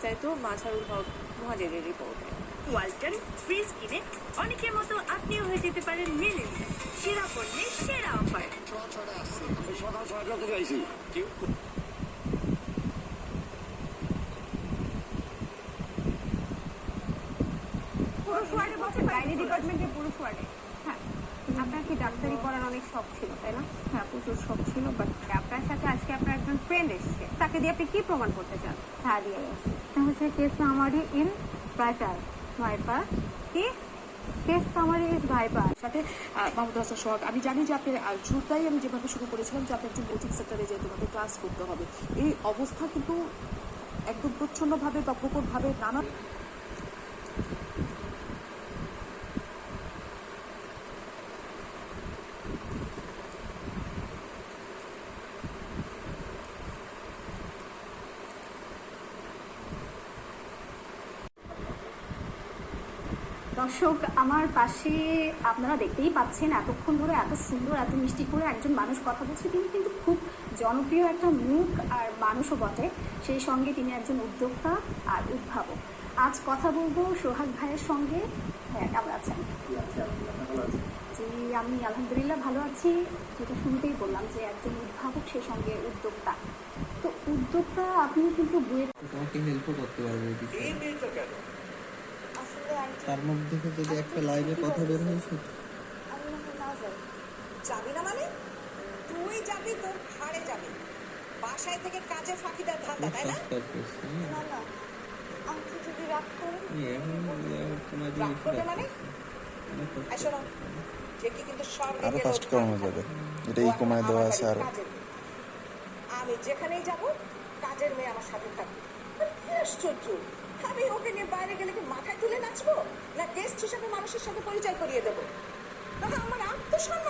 বিস্তারিত মাঝারুল হক মুহাজিরের রিপোর্টে। ওয়ালটন ফ্রিজ কিনে অনেকের মতো আপনিও হয়ে যেতে পারেন মিলেনিয়াল। সেরা পণ্যের সেরা অফার। সকাল 6টা থেকে আইছি। পুরুষ ওয়ার্ডে বসে গাইনি ডিপার্টমেন্টের পুরুষ ওয়ার্ডে। হ্যাঁ, আপনার কি ডাক্তারি করার অনেক শখ ছিল তাই না? হ্যাঁ, প্রচুর শখ ছিল, বাট আপনার সাথে আজকে আপনার একজন ফ্রেন্ড এসছে, তাকে দিয়ে আপনি কি প্রমাণ করতে চান? হ্যাঁ, দিয়ে গেছে। হচ্ছে case summary in viper. Viper কি? Case summary is viper. সাথে মাহমুদ হাসান সোহাগ, আমি জানি যে আপনি শুরুটাই আমি যেভাবে শুরু করেছিলাম যে আপনি একজন কোচিং সেক্টরে যেয়ে তোমাকে ক্লাস করতে হবে, এই অবস্থা কিন্তু একদম প্রচ্ছন্নভাবে বা প্রকটভাবে নানা দর্শক, আমার পাশে আপনারা দেখতেই পাচ্ছেন এতক্ষণ ধরে এত সুন্দর এত মিষ্টি করে একজন মানুষ কথা বলছে। তিনি কিন্তু খুব জনপ্রিয় একটা মুখ আর মানুষও বটে, সেই সঙ্গে তিনি একজন উদ্যোক্তা আর উদ্ভাবক। আজ কথা বলবো সোহাগ ভাইয়ের সঙ্গে। হ্যাঁ, কেমন আছেন? জি, আমি আলহামদুলিল্লাহ ভালো আছি। যেটা শুনতেই বললাম যে একজন উদ্ভাবক, সেই সঙ্গে উদ্যোক্তা। তো উদ্যোক্তা আপনি কিন্তু বইয়ের তোমাকে হেল্পও করতে পারবে এই বিষয়ে। তার মধ্যে থেকে যদি একটা লাইভে কথা বের হয় সেটা যাবি না মানে? তুই যাবি, তোর ঘাড়ে যাবি। বাসায় থেকে কাজে ফাঁকি দেওয়ার ধান্দা, তাই না? কাজ করছে না না, আন্টি যদি রাগ করে, তোমার রাগ করবে মানে? আসো না, ঠিকই, কিন্তু স্বর্গে আরো গেলেও ফাস্ট কমানো যাবে, এটা ই কমায় দেওয়া আছে আরো। আমি যেখানেই যাব, কাজের মেয়ে আমার সাথে থাকবে। কি আশ্চর্য! আমি ওকে নিয়ে বাইরে গেলে কি মাথায় তুলে নাচবো, না গেস্ট হিসেবে মানুষের সাথে পরিচয় করিয়ে দেবো? আমার আত্মসম্মান